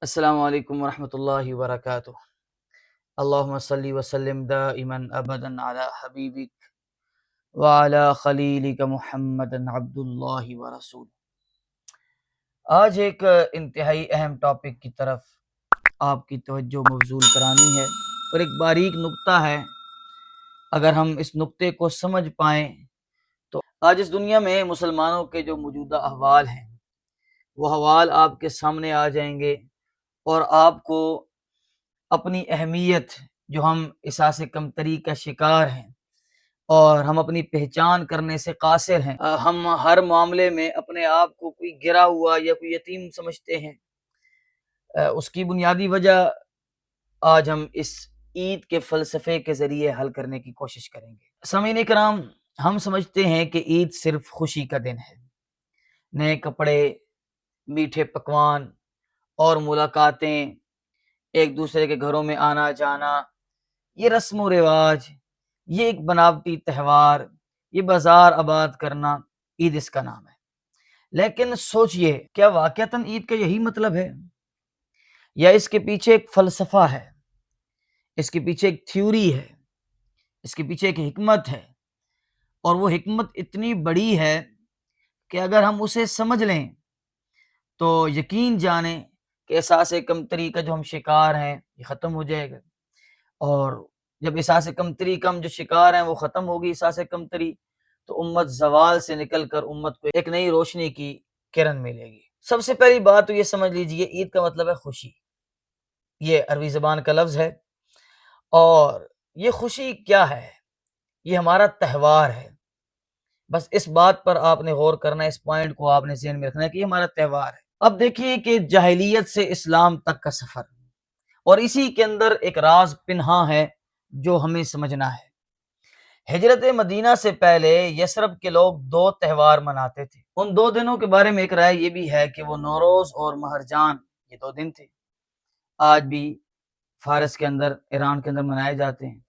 السلام علیکم ورحمۃ اللہ وبرکاتہ۔ اللہم صلی وسلم دائما ابدا علی حبیبک وعلی خلیلک محمد عبد اللہ ورسول۔ آج ایک انتہائی اہم ٹاپک کی طرف آپ کی توجہ مبذول کرانی ہے، اور ایک باریک نقطہ ہے۔ اگر ہم اس نقطے کو سمجھ پائیں تو آج اس دنیا میں مسلمانوں کے جو موجودہ احوال ہیں وہ احوال آپ کے سامنے آ جائیں گے، اور آپ کو اپنی اہمیت، جو ہم احساس کمتری کا شکار ہیں اور ہم اپنی پہچان کرنے سے قاصر ہیں، ہم ہر معاملے میں اپنے آپ کو کوئی گرا ہوا یا کوئی یتیم سمجھتے ہیں، اس کی بنیادی وجہ آج ہم اس عید کے فلسفے کے ذریعے حل کرنے کی کوشش کریں گے۔ سامعین کرام، ہم سمجھتے ہیں کہ عید صرف خوشی کا دن ہے، نئے کپڑے، میٹھے پکوان اور ملاقاتیں، ایک دوسرے کے گھروں میں آنا جانا، یہ رسم و رواج، یہ ایک بناوٹی تہوار، یہ بازار آباد کرنا، عید اس کا نام ہے۔ لیکن سوچئے، کیا واقعتاً عید کا یہی مطلب ہے، یا اس کے پیچھے ایک فلسفہ ہے، اس کے پیچھے ایک تھیوری ہے، اس کے پیچھے ایک حکمت ہے، اور وہ حکمت اتنی بڑی ہے کہ اگر ہم اسے سمجھ لیں تو یقین جانیں کہ احساس کمتری کا جو ہم شکار ہیں یہ ختم ہو جائے گا، اور جب احساس کمتری کا ہم جو شکار ہیں وہ ختم ہوگی، احساس کمتری، تو امت زوال سے نکل کر امت کو ایک نئی روشنی کی کرن ملے گی۔ سب سے پہلی بات تو یہ سمجھ لیجئے، عید کا مطلب ہے خوشی۔ یہ عربی زبان کا لفظ ہے، اور یہ خوشی کیا ہے؟ یہ ہمارا تہوار ہے۔ بس اس بات پر آپ نے غور کرنا ہے، اس پوائنٹ کو آپ نے ذہن میں رکھنا ہے کہ یہ ہمارا تہوار ہے۔ اب دیکھیے کہ جاہلیت سے اسلام تک کا سفر، اور اسی کے اندر ایک راز پنہاں ہے جو ہمیں سمجھنا ہے۔ ہجرت مدینہ سے پہلے یثرب کے لوگ دو تہوار مناتے تھے۔ ان دو دنوں کے بارے میں ایک رائے یہ بھی ہے کہ وہ نوروز اور مہرجان، یہ دو دن تھے، آج بھی فارس کے اندر، ایران کے اندر منائے جاتے ہیں۔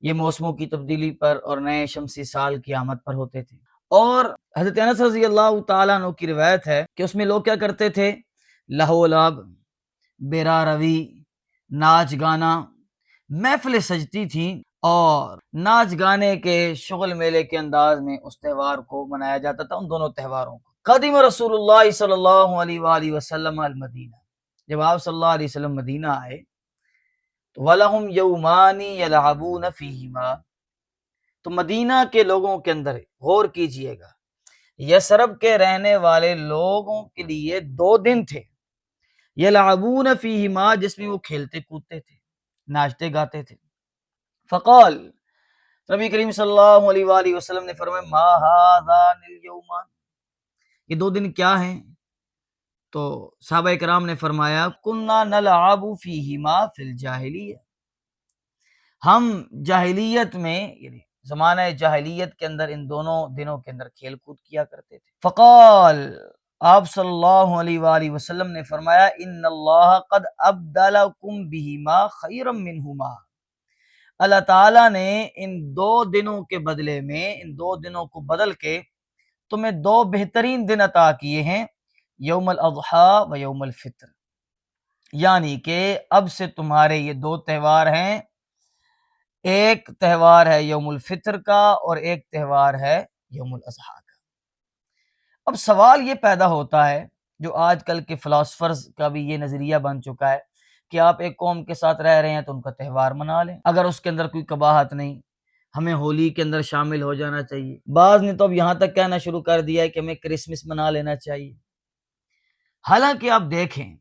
یہ موسموں کی تبدیلی پر اور نئے شمسی سال کی آمد پر ہوتے تھے۔ اور حضرت انس رضی اللہ تعالیٰ عنہ کی روایت ہے کہ اس میں لوگ کیا کرتے تھے؟ لہو و لعب، بیرا روی، ناچ گانا، محفلیں سجتی تھیں، اور ناچ گانے کے شغل میلے کے انداز میں اس تہوار کو منایا جاتا تھا، ان دونوں تہواروں کو۔ قدیم رسول اللہ صلی اللہ علیہ وآلہ وسلم المدینہ، جب آپ صلی اللہ علیہ وسلم مدینہ آئے تو وَلَهُمْ يَوْمَانِ يَلْعَبُونَ فِيهِمَا، تو مدینہ کے لوگوں کے اندر غور کیجئے گا، یثرب کے رہنے والے لوگوں کے لیے دو دن تھے، یلعبون فیہما، جس میں وہ کھیلتے کودتے تھے، ناچتے گاتے تھے۔ فقال، نبی کریم صلی اللہ علیہ وآلہ وسلم نے فرمایا، ما ہذان الیومان، یہ دو دن کیا ہیں؟ تو صحابہ کرام نے فرمایا، کننا نلعب فیہما فی الجاہلیہ، ہم جاہلیت میں، یعنی زمانہ جاہلیت کے اندر ان دونوں دنوں کے اندر کھیل کود کیا کرتے تھے۔ فقال، آپ صلی اللہ علیہ وآلہ وسلم نے فرمایا، ان اللہ قد ابدلکم بہما خیرا منہما، اللہ تعالیٰ نے ان دو دنوں کے بدلے میں، ان دو دنوں کو بدل کے تمہیں دو بہترین دن عطا کیے ہیں، یوم الاضحیٰ و یوم الفطر، یعنی کہ اب سے تمہارے یہ دو تہوار ہیں، ایک تہوار ہے یوم الفطر کا اور ایک تہوار ہے یوم الاضحیٰ کا۔ اب سوال یہ پیدا ہوتا ہے، جو آج کل کے فلاسفرز کا بھی یہ نظریہ بن چکا ہے، کہ آپ ایک قوم کے ساتھ رہ رہے ہیں تو ان کا تہوار منا لیں، اگر اس کے اندر کوئی قباحت نہیں، ہمیں ہولی کے اندر شامل ہو جانا چاہیے۔ بعض نے تو اب یہاں تک کہنا شروع کر دیا ہے کہ ہمیں کرسمس منا لینا چاہیے۔ حالانکہ آپ دیکھیں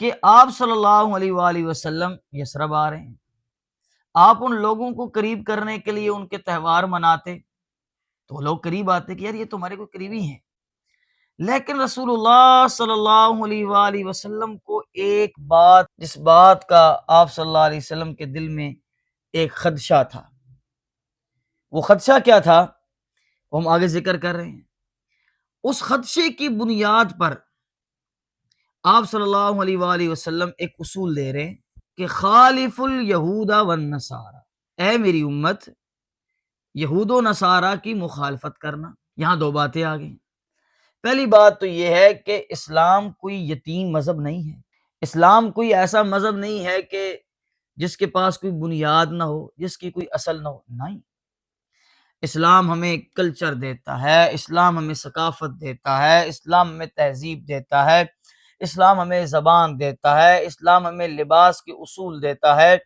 کہ آپ صلی اللہ علیہ وآلہ وسلم یثرب آ رہے ہیں، آپ ان لوگوں کو قریب کرنے کے لیے ان کے تہوار مناتے تو لوگ قریب آتے کہ یار یہ تمہارے کوئی قریبی ہیں، لیکن رسول اللہ صلی اللہ علیہ وآلہ وسلم کو ایک بات، جس بات کا آپ صلی اللہ علیہ وسلم کے دل میں ایک خدشہ تھا، وہ خدشہ کیا تھا وہ ہم آگے ذکر کر رہے ہیں۔ اس خدشے کی بنیاد پر آپ صلی اللہ علیہ وآلہ وسلم ایک اصول دے رہے ہیں کہ خالف الیہود والنصارى، اے میری امت، یہود و نصارہ کی مخالفت کرنا۔ یہاں دو باتیں آ گئیں۔ پہلی بات تو یہ ہے کہ اسلام کوئی یتیم مذہب نہیں ہے، اسلام کوئی ایسا مذہب نہیں ہے کہ جس کے پاس کوئی بنیاد نہ ہو، جس کی کوئی اصل نہ ہو، نہیں۔ اسلام ہمیں کلچر دیتا ہے، اسلام ہمیں ثقافت دیتا ہے، اسلام ہمیں تہذیب دیتا ہے، اسلام ہمیں زبان دیتا ہے، اسلام ہمیں لباس کے اصول دیتا ہے،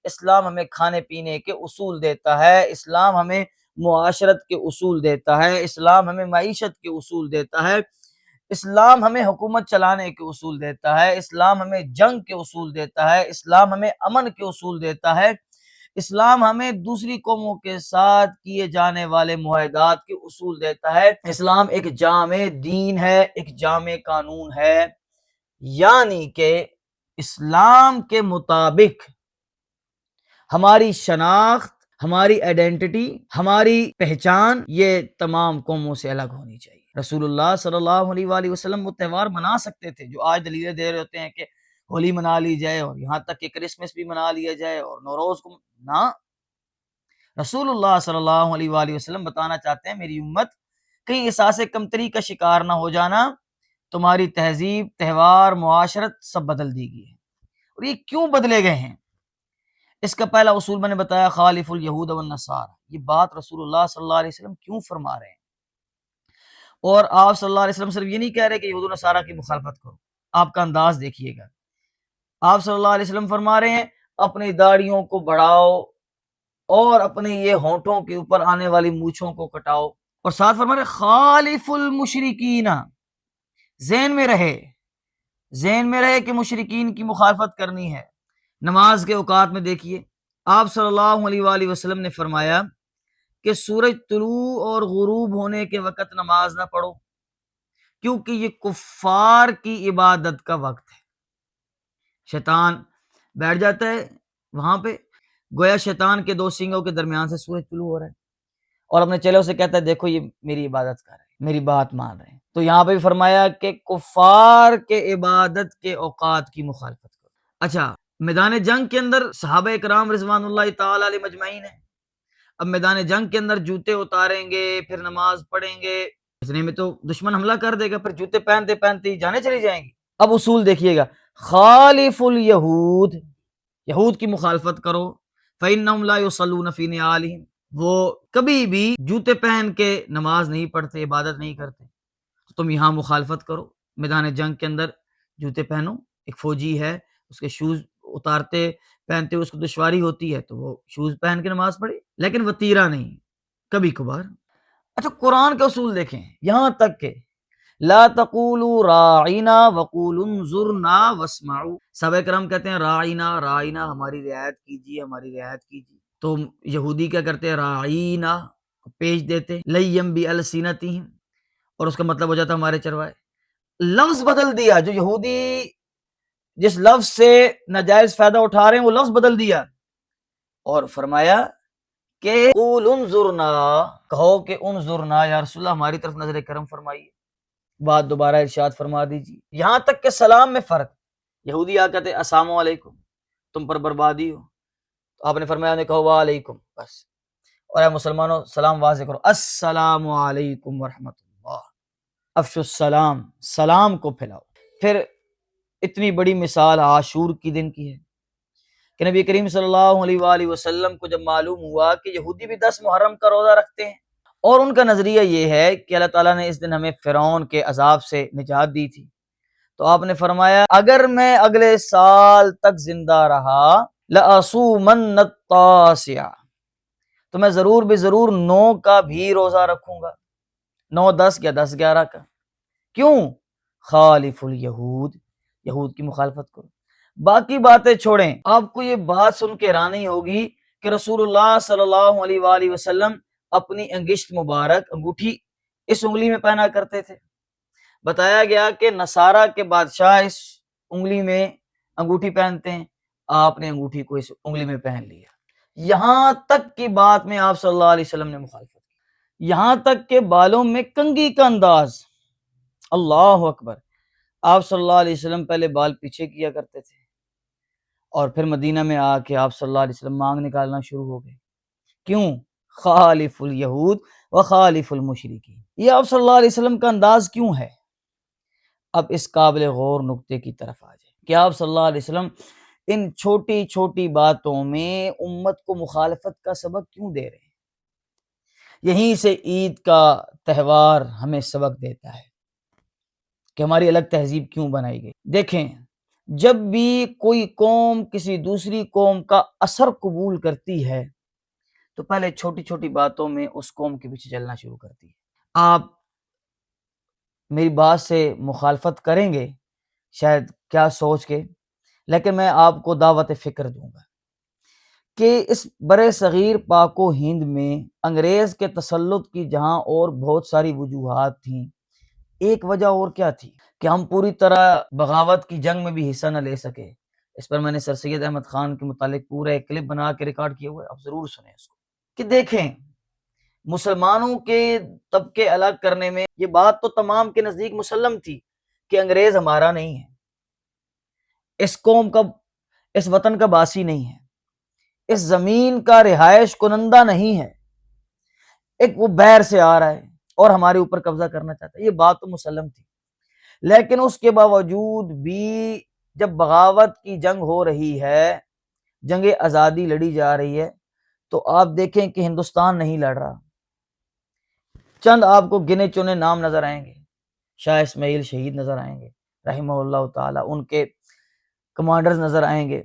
اسلام ہمیں کھانے پینے کے اصول دیتا ہے، اسلام ہمیں معاشرت کے اصول دیتا ہے، اسلام ہمیں معیشت کے اصول دیتا ہے، اسلام ہمیں حکومت چلانے کے اصول دیتا ہے، اسلام ہمیں جنگ کے اصول دیتا ہے، اسلام ہمیں امن کے اصول دیتا ہے، اسلام ہمیں دوسری قوموں کے ساتھ کیے جانے والے معاہدات کے اصول دیتا ہے۔ اسلام ایک جامع دین ہے، ایک جامع قانون ہے، یعنی کہ اسلام کے مطابق ہماری شناخت، ہماری آئیڈینٹی، ہماری پہچان یہ تمام قوموں سے الگ ہونی چاہیے۔ رسول اللہ صلی اللہ علیہ وآلہ وسلم وہ تہوار منا سکتے تھے جو آج دلیلیں دے رہے ہوتے ہیں کہ ہولی منا لی جائے اور یہاں تک کہ کرسمس بھی منا لیا جائے اور نوروز کو نہ۔ رسول اللہ صلی اللہ علیہ وآلہ وسلم بتانا چاہتے ہیں میری امت کہیں احساس کمتری کا شکار نہ ہو جانا، تمہاری تہذیب، تہوار، معاشرت سب بدل دی گئی ہے۔ اور یہ کیوں بدلے گئے ہیں؟ اس کا پہلا اصول میں نے بتایا خالف الیہود والنصارى، یہ بات رسول اللہ صلی اللہ علیہ وسلم کیوں فرما رہے ہیں؟ اور آپ صلی اللہ علیہ وسلم صرف یہ نہیں کہہ رہے کہ یہود و نصارہ کی مخالفت کرو، آپ کا انداز دیکھیے گا۔ آپ صلی اللہ علیہ وسلم فرما رہے ہیں اپنی داڑھیوں کو بڑھاؤ اور اپنے یہ ہونٹوں کے اوپر آنے والی مونچھوں کو کٹاؤ، اور ساتھ فرما رہے خالف المشرکین، ذہن میں رہے کہ مشرکین کی مخالفت کرنی ہے۔ نماز کے اوقات میں دیکھیے آپ صلی اللہ علیہ وآلہ وسلم نے فرمایا کہ سورج طلوع اور غروب ہونے کے وقت نماز نہ پڑھو، کیونکہ یہ کفار کی عبادت کا وقت ہے۔ شیطان بیٹھ جاتا ہے وہاں پہ، گویا شیطان کے دو سینگوں کے درمیان سے سورج طلوع ہو رہا ہے، اور اپنے چیلوں سے کہتا ہے دیکھو یہ میری عبادت کر رہے ہیں، میری بات مان رہے ہیں۔ تو یہاں پہ بھی فرمایا کہ کفار کے عبادت کے اوقات کی مخالفت کرو۔ اچھا، میدان جنگ کے اندر صحابہ کرام رضوان اللہ تعالی علیہ مجمعین ہیں، اب میدان جنگ کے اندر جوتے اتاریں گے پھر نماز پڑھیں گے، اتنے میں تو دشمن حملہ کر دے گا، پھر جوتے پہنتے پہنتے ہی جانیں چلی جائیں گی۔ اب اصول دیکھیے گا، خالف الیہود، یہود کی مخالفت کرو، فإنہم لا یصلون فی نعالہم، وہ کبھی بھی جوتے پہن کے نماز نہیں پڑھتے، عبادت نہیں کرتے، تو تم یہاں مخالفت کرو، میدان جنگ کے اندر جوتے پہنو۔ ایک فوجی ہے اس کے شوز اتارتے پہنتے اس کو دشواری ہوتی ہے تو وہ شوز پہن کے نماز پڑھے، لیکن وتیرہ نہیں، کبھی کبھار۔ اچھا، قرآن کا اصول دیکھیں، یہاں تک کہ لا تقولوا راعینا وقولوا انظرنا واسمعوا، صحابہ کرام کہتے ہیں راعینا ہماری رعایت کیجیے، ہماری رعایت کیجیے، تو یہودی کیا کرتے ہیں راعینا پیش دیتے لیم بالسنتہم، اور اس کا مطلب ہو جاتا ہمارے چروائے۔ لفظ بدل دیا، جو یہودی جس لفظ سے ناجائز فائدہ اٹھا رہے ہیں وہ لفظ بدل دیا، اور فرمایا کہ قول انظرنا، کہو کہ انظرنا یا رسول اللہ ہماری طرف نظر کرم فرمائیے، بات دوبارہ ارشاد فرما دیجیے۔ یہاں تک کہ سلام میں فرق، یہودی آ کہتے السلام علیکم، تم پر بربادی ہو، تو آپ نے فرمایا نے کہو وعلیکم، بس، اور اے مسلمانوں سلام واضح کرو، السلام علیکم ورحمۃ اللہ، افشوا السلام، سلام کو پھیلاؤ۔ پھر اتنی بڑی مثال عاشور کی دن کی ہے کہ نبی کریم صلی اللہ علیہ وآلہ وسلم کو جب معلوم ہوا کہ یہودی بھی 10 محرم کا روزہ رکھتے ہیں، اور ان کا نظریہ یہ ہے کہ اللہ تعالیٰ نے اس دن ہمیں فرعون کے عذاب سے نجات دی تھی، تو آپ نے فرمایا اگر میں اگلے سال تک زندہ رہا لأصومن التاسع، تو میں ضرور بے ضرور 9 کا بھی روزہ رکھوں گا، 9 10 یا 10 11 کا۔ کیوں؟ خالف الیہود، یہود کی مخالفت کرو۔ باقی باتیں چھوڑیں، آپ کو یہ بات سن کے حیرانی ہوگی کہ رسول اللہ صلی اللہ علیہ وآلہ وسلم اپنی انگشت مبارک، انگوٹھی اس انگلی میں پہنا کرتے تھے۔ بتایا گیا کہ نصارہ کے بادشاہ اس انگلی میں انگوٹھی پہنتے ہیں، آپ نے انگوٹھی کو اس انگلی میں پہن لیا، یہاں تک کی بات میں آپ صلی اللہ علیہ وسلم نے مخالفت کی، یہاں تک کہ بالوں میں کنگھی کا انداز، اللہ اکبر، آپ صلی اللہ علیہ وسلم پہلے بال پیچھے کیا کرتے تھے، اور پھر مدینہ میں آ کے آپ صلی اللہ علیہ وسلم مانگ نکالنا شروع ہو گئے۔ کیوں؟ خالف الیہود، وخالف المشرکین۔ یہ آپ صلی اللہ علیہ وسلم کا انداز کیوں ہے؟ اب اس قابل غور نقطے کی طرف آ جائیں کہ آپ صلی اللہ علیہ وسلم ان چھوٹی چھوٹی باتوں میں امت کو مخالفت کا سبق کیوں دے رہے ہیں؟ یہیں سے عید کا تہوار ہمیں سبق دیتا ہے کہ ہماری الگ تہذیب کیوں بنائی گئی۔ دیکھیں، جب بھی کوئی قوم کسی دوسری قوم کا اثر قبول کرتی ہے تو پہلے چھوٹی چھوٹی باتوں میں اس قوم کے پیچھے چلنا شروع کرتی ہے۔ آپ میری بات سے مخالفت کریں گے شاید کیا سوچ کے، لیکن میں آپ کو دعوت فکر دوں گا کہ اس برے صغیر پاک و ہند میں انگریز کے تسلط کی جہاں اور بہت ساری وجوہات تھیں، ایک وجہ اور کیا تھی کہ ہم پوری طرح بغاوت کی جنگ میں بھی حصہ نہ لے سکے۔ اس پر میں نے سر سید احمد خان کے متعلق پورا ایک کلپ بنا کے ریکارڈ کیا ہوا ہے، آپ ضرور سنیں اس کو، کہ دیکھیں مسلمانوں کے طبقے الگ کرنے میں یہ بات تو تمام کے نزدیک مسلم تھی کہ انگریز ہمارا نہیں ہے، اس قوم کا، اس وطن کا باسی نہیں ہے، اس زمین کا رہائش کنندہ نہیں ہے، ایک وہ بیر سے آ رہا ہے اور ہمارے اوپر قبضہ کرنا چاہتا ہے، یہ بات تو مسلم تھی۔ لیکن اس کے باوجود بھی جب بغاوت کی جنگ ہو رہی ہے، جنگ آزادی لڑی جا رہی ہے، تو آپ دیکھیں کہ ہندوستان نہیں لڑ رہا۔ چند آپ کو گنے چنے نام نظر آئیں گے، شاہ اسماعیل شہید نظر آئیں گے رحمہ اللہ تعالی، ان کے کمانڈرز نظر آئیں گے،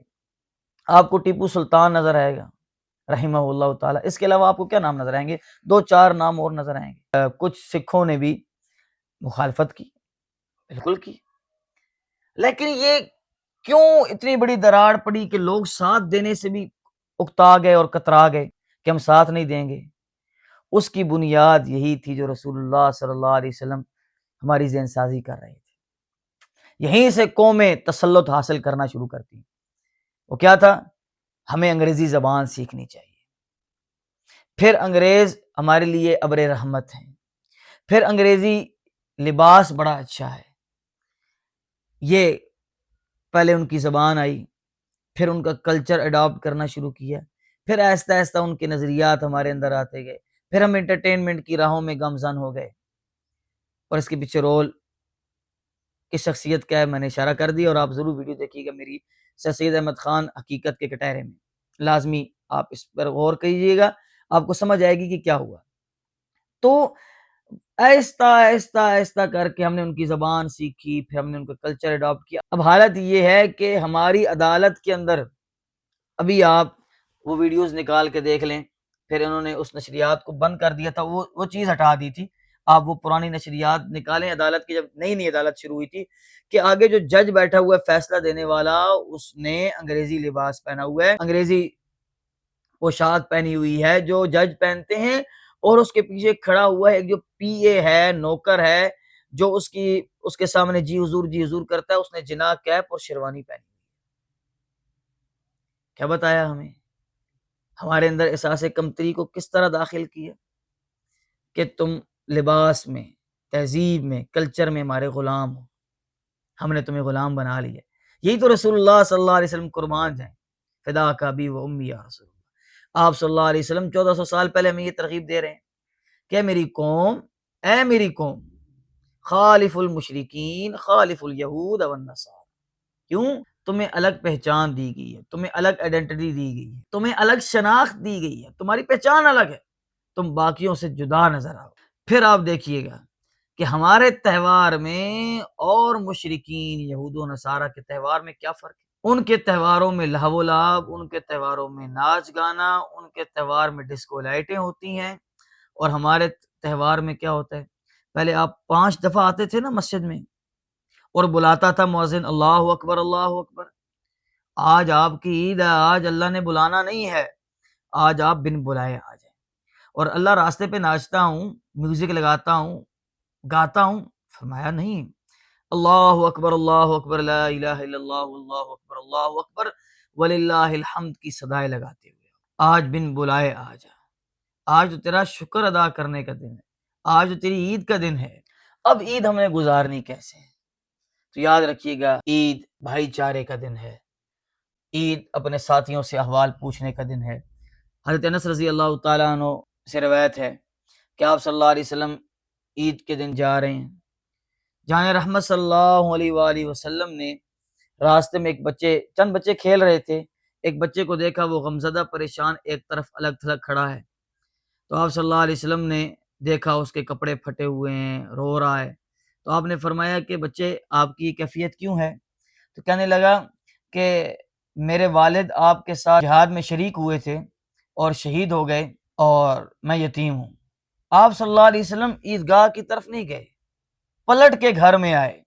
آپ کو ٹیپو سلطان نظر آئے گا رحمہ اللہ تعالی، اس کے علاوہ آپ کو کیا نام نظر آئیں گے؟ دو چار نام اور نظر آئیں گے۔ کچھ سکھوں نے بھی مخالفت کی، بالکل کی، لیکن یہ کیوں اتنی بڑی دراڑ پڑی کہ لوگ ساتھ دینے سے بھی اکتا گئے اور کترا گئے کہ ہم ساتھ نہیں دیں گے؟ اس کی بنیاد یہی تھی جو رسول اللہ صلی اللہ علیہ وسلم ہماری ذہن سازی کر رہے تھے۔ یہیں سے قومیں تسلط حاصل کرنا شروع کرتی، وہ کیا تھا؟ ہمیں انگریزی زبان سیکھنی چاہیے، پھر انگریز ہمارے لیے ابر رحمت ہیں، پھر انگریزی لباس بڑا اچھا ہے، یہ پہلے ان کی زبان آئی، پھر ان کا کلچر اڈاپٹ کرنا شروع کیا، پھر آہستہ آہستہ ان کے نظریات ہمارے اندر آتے گئے، پھر ہم انٹرٹینمنٹ کی راہوں میں گامزن ہو گئے، اور اس کے پیچھے رول کی شخصیت کیا ہے میں نے اشارہ کر دی، اور آپ ضرور ویڈیو دیکھیے گا میری سر سید احمد خان حقیقت کے کٹہرے میں، لازمی آپ اس پر غور کیجیے گا، آپ کو سمجھ آئے گی کہ کیا ہوا۔ تو آہستہ آہستہ آہستہ کر کے ہم نے ان کی زبان سیکھی، پھر ہم نے ان کا کلچر اڈاپٹ کیا۔ اب حالت یہ ہے کہ ہماری عدالت کے اندر، ابھی آپ وہ ویڈیوز نکال کے دیکھ لیں، پھر انہوں نے اس نشریات کو بند کر دیا تھا، وہ چیز ہٹا دی تھی، آپ وہ پرانی نشریات نکالیں، عدالت کی جب نئی عدالت شروع ہوئی تھی کہ آگے جو جج بیٹھا ہوا ہے فیصلہ دینے والا، اس نے انگریزی لباس پہنا ہوا ہے، انگریزی پوشاک پہنی ہوئی ہے جو جج پہنتے ہیں، اور اس کے پیچھے کھڑا ہوا ہے ایک جو پی اے ہے، نوکر ہے، جو اس کے سامنے جی حضور کرتا ہے، اس نے جناح کیپ اور شیروانی پہنی۔ کیا بتایا ہمیں؟ ہمارے اندر احساس کمتری کو کس طرح داخل کیا کہ تم لباس میں، تہذیب میں، کلچر میں ہمارے غلام ہو، ہم نے تمہیں غلام بنا لیا۔ یہی تو رسول اللہ صلی اللہ علیہ وسلم قربان جائیں، فدا کا ابی و امی یا رسول اللہ۔ آپ صلی اللہ علیہ وسلم 1400 سال پہلے ہمیں یہ ترغیب دے رہے ہیں کہ اے میری قوم، خالف المشرکین، خالف الیہود والنصارى۔ کیوں؟ تمہیں الگ پہچان دی گئی ہے، تمہیں الگ آئیڈینٹی دی گئی ہے، تمہیں الگ شناخت دی گئی ہے، تمہاری پہچان الگ ہے، تم باقیوں سے جدا نظر آؤ۔ پھر آپ دیکھیے گا کہ ہمارے تہوار میں اور مشرکین یہود و نصارہ کے تہوار میں کیا فرق ہے؟ ان کے تہواروں میں لہو و لعب، ان کے تہواروں میں ناچ گانا، ان کے تہوار میں ڈسکو لائٹیں ہوتی ہیں، اور ہمارے تہوار میں کیا ہوتا ہے؟ پہلے آپ 5 دفعہ آتے تھے نا مسجد میں، اور بلاتا تھا مؤذن اللہ اکبر اللہ اکبر۔ آج آپ کی عید ہے، آج اللہ نے بلانا نہیں ہے، آج آپ بن بلائے آ جائیں، اور اللہ راستے پہ ناچتا ہوں، میوزک لگاتا ہوں، گاتا ہوں، فرمایا نہیں، اللہ اکبر لا الہ الا اللہ اکبر وللہ الحمد کی صدائے لگاتے ہوئے آج بن بلائے آ جا، آج تو تیرا شکر ادا کرنے کا دن ہے، آج تو تیری عید کا دن ہے۔ اب عید ہمیں گزارنی کیسے ہے؟ تو یاد رکھیے گا، عید بھائی چارے کا دن ہے، عید اپنے ساتھیوں سے احوال پوچھنے کا دن ہے۔ حضرت انس رضی اللہ تعالیٰ عنہ سے روایت ہے کہ آپ صلی اللہ علیہ وسلم عید کے دن جا رہے ہیں. جان رحمت صلی اللہ علیہ وآلہ وسلم نے راستے میں چند بچے کھیل رہے تھے. ایک بچے کو دیکھا وہ غمزدہ پریشان ایک طرف الگ تھلگ کھڑا ہے. تو آپ صلی اللہ علیہ وسلم نے دیکھا اس کے کپڑے پھٹے ہوئے ہیں، رو رہا ہے. تو آپ نے فرمایا کہ بچے آپ کی کیفیت کیوں ہے؟ تو کہنے لگا کہ میرے والد آپ کے ساتھ جہاد میں شریک ہوئے تھے اور شہید ہو گئے اور میں یتیم ہوں. آپ صلی اللہ علیہ وسلم عیدگاہ کی طرف نہیں گئے، پلٹ کے گھر میں آئے.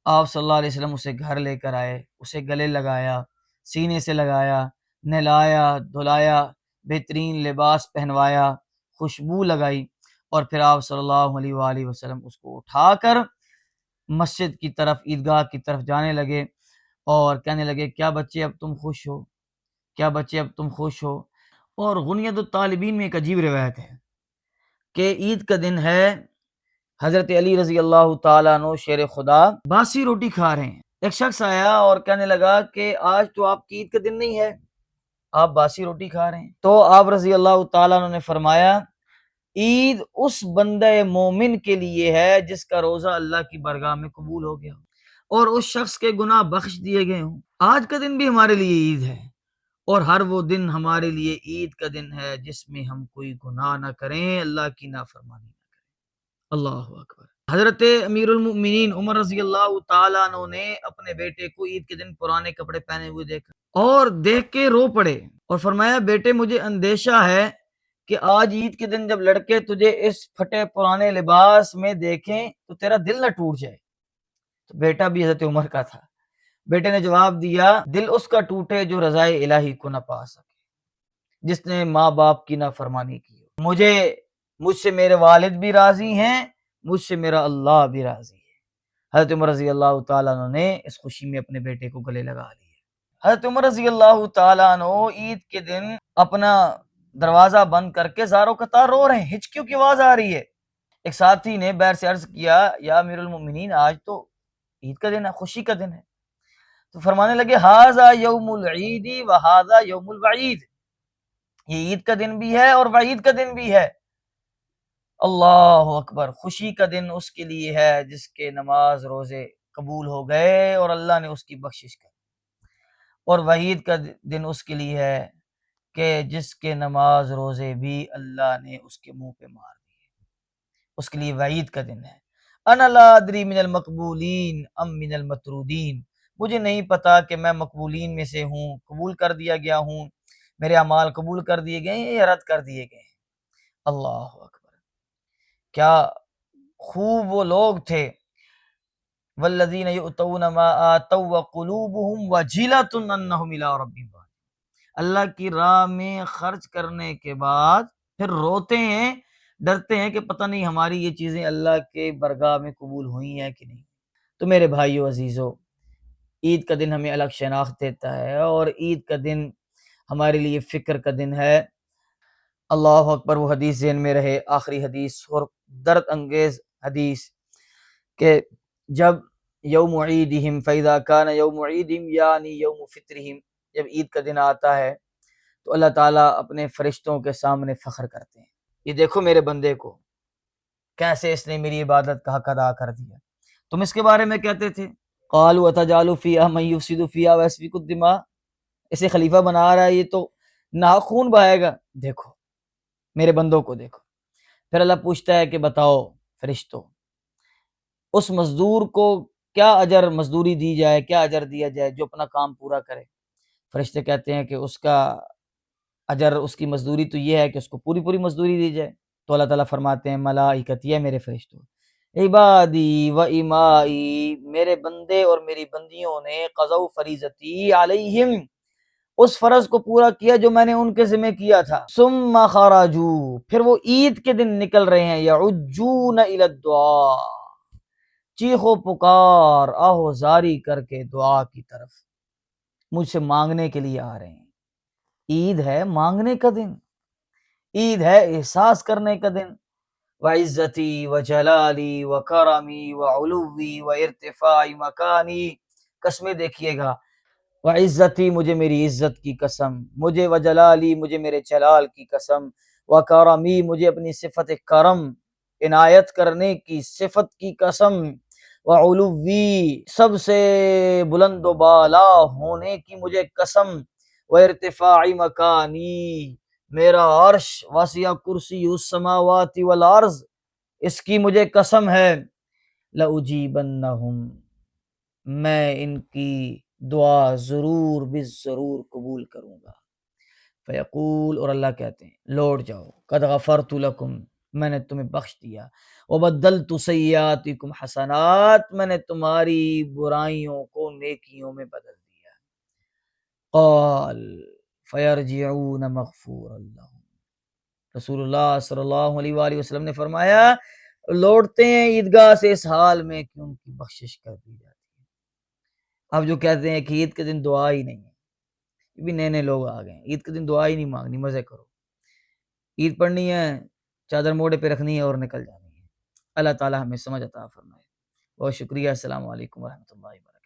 آپ صلی اللہ علیہ وسلم اسے گھر لے کر آئے، اسے گلے لگایا، سینے سے لگایا، نہلایا دھلایا، بہترین لباس پہنوایا، خوشبو لگائی، اور پھر آپ صلی اللہ علیہ وآلہ وسلم اس کو اٹھا کر مسجد کی طرف، عیدگاہ کی طرف جانے لگے اور کہنے لگے کیا بچے اب تم خوش ہو؟ کیا بچے اب تم خوش ہو؟ اور غنیت الطالبین میں ایک عجیب روایت ہے کہ عید کا دن ہے، حضرت علی رضی اللہ تعالیٰ عنہ شیر خدا باسی روٹی کھا رہے ہیں. ایک شخص آیا اور کہنے لگا کہ آج تو آپ کی عید کا دن نہیں ہے، آپ باسی روٹی کھا رہے ہیں. تو آپ رضی اللہ تعالیٰ عنہ نے فرمایا عید اس بندہ مومن کے لیے ہے جس کا روزہ اللہ کی بارگاہ میں قبول ہو گیا اور اس شخص کے گناہ بخش دیے گئے ہوں. آج کا دن بھی ہمارے لیے عید ہے، اور ہر وہ دن ہمارے لیے عید کا دن ہے جس میں ہم کوئی گناہ نہ کریں، اللہ کی نافرمانی نہ کریں. اللہ اکبر. حضرت امیر المؤمنین عمر رضی اللہ تعالیٰ عنہ نے اپنے بیٹے کو عید کے دن پرانے کپڑے پہنے ہوئے دیکھا اور دیکھ کے رو پڑے اور فرمایا بیٹے مجھے اندیشہ ہے کہ آج عید کے دن جب لڑکے تجھے اس پھٹے پرانے لباس میں دیکھیں تو تیرا دل نہ ٹوٹ جائے. تو بیٹا بھی حضرت عمر کا تھا. بیٹے نے جواب دیا دل اس کا ٹوٹے جو رضائے الہی کو نہ پا سکے، جس نے ماں باپ کی نافرمانی کی. مجھ سے میرے والد بھی راضی ہیں، مجھ سے میرا اللہ بھی راضی ہے. حضرت عمر رضی اللہ تعالیٰ عنہ نے اس خوشی میں اپنے بیٹے کو گلے لگا لیے. حضرت عمر رضی اللہ تعالیٰ عنہ عید کے دن اپنا دروازہ بند کر کے زاروں قطار رو رہے ہیں، ہچکیوں کی آواز آ رہی ہے. ایک ساتھی نے بیر سے عرض کیا یا امیر المؤمنین آج تو عید کا دن ہے، خوشی کا دن ہے. تو فرمانے لگے ھذا یوم العید و ھذا یوم الوعید، یہ عید کا دن بھی ہے اور وعید کا دن بھی ہے. اللہ اکبر. خوشی کا دن اس کے لیے ہے جس کے نماز روزے قبول ہو گئے اور اللہ نے اس کی بخشش کی، اور وعید کا دن اس کے لیے ہے کہ جس کے نماز روزے بھی اللہ نے اس کے منہ پہ مار دیے، اس کے لیے وعید کا دن ہے. انا لا ادری من المقبولین ام من المطرودین، مجھے نہیں پتا کہ میں مقبولین میں سے ہوں، قبول کر دیا گیا ہوں، میرے اعمال قبول کر دیے گئے ہیں یا رد کر دیے گئے ہیں. اللہ اکبر. کیا خوب وہ لوگ تھے، والذین یؤتون ما آتوا وقلوبهم وجلۃ انہم الی ربہم راجعون، اللہ کی راہ میں خرچ کرنے کے بعد پھر روتے ہیں، ڈرتے ہیں کہ پتہ نہیں ہماری یہ چیزیں اللہ کے برگاہ میں قبول ہوئی ہیں کہ نہیں. تو میرے بھائیو عزیزو، عید کا دن ہمیں الگ شناخت دیتا ہے اور عید کا دن ہمارے لیے فکر کا دن ہے. اللہ اکبر. وہ حدیث ذہن میں رہے، آخری حدیث اور درد انگیز حدیث، کہ جب یوم عیدہم فاذا کان یوم عیدہم یعنی یوم فطرہم، جب عید کا دن آتا ہے تو اللہ تعالیٰ اپنے فرشتوں کے سامنے فخر کرتے ہیں، یہ دیکھو میرے بندے کو کیسے اس نے میری عبادت کا حق ادا کر دیا. تم اس کے بارے میں کہتے تھے قالوا اتجعل فیہا من یفسد فیہا ویسفک الدماء، اسے خلیفہ بنا رہا ہے، یہ تو ناخون بہائے گا. دیکھو میرے بندوں کو دیکھو. پھر اللہ پوچھتا ہے کہ بتاؤ فرشتوں، اس مزدور کو کیا اجر مزدوری دی جائے، کیا اجر دیا جائے جو اپنا کام پورا کرے؟ فرشتے کہتے ہیں کہ اس کا اجر، اس کی مزدوری تو یہ ہے کہ اس کو پوری پوری مزدوری دی جائے. تو اللہ تعالیٰ فرماتے ہیں ملائکتی، میرے فرشتوں، عبادی و امائی، میرے بندے اور میری بندیوں نے قضوا فریضتی علیہم، اس فرض کو پورا کیا جو میں نے ان کے ذمہ کیا تھا. ثم خرجوا، پھر وہ عید کے دن نکل رہے ہیں، یعجون الی الدعاء، چیخو پکار آہو زاری کر کے دعا کی طرف، مجھ سے مانگنے کے لیے آ رہے ہیں. عید ہے مانگنے کا دن، عید ہے احساس کرنے کا دن. وعزتی وجلالی وکرمی وعلوی وارتفاع مکانی، قسمیں دیکھیے گا. وعزتی، مجھے میری عزت کی قسم، مجھے وجلالی، مجھے میرے جلال کی قسم، وکرمی، مجھے اپنی صفت کرم عنایت کرنے کی صفت کی قسم، وعلوی، سب سے بلند و بالا ہونے کی مجھے قسم، وارتفاع مکانی، میرا عرش وسیع کرسی السماوات والارض، اس کی مجھے قسم ہے، لأجیبنہم، میں ان کی دعا ضرور بالضرور قبول کروں گا۔ فیقول، اور اللہ کہتے ہیں لوٹ جاؤ، قد غفرت لکم، میں نے تمہیں بخش دیا، وبدلت سیئاتکم حسنات، میں نے تمہاری برائیوں کو نیکیوں میں بدل دیا۔ قال فیرجعون مغفورا لہم، رسول اللہ صلی اللہ علیہ وآلہ وسلم نے فرمایا لوٹتے ہیں عیدگاہ سے اس حال میں کہ ان کی بخشش کر دی جاتی ہے۔ اب جو کہتے ہیں کہ عید کے دن دعا ہی نہیں ہے، یہ بھی نئے نئے لوگ آ گئے ہیں، عید کے دن دعا ہی نہیں مانگنی، مزے کرو، عید پڑھنی ہے، چادر موڑے پہ رکھنی ہے اور نکل جانی ہے۔ اللہ تعالی ہمیں سمجھ عطا فرمائے۔ بہت شکریہ، السلام علیکم ورحمۃ اللہ وبرکاتہ۔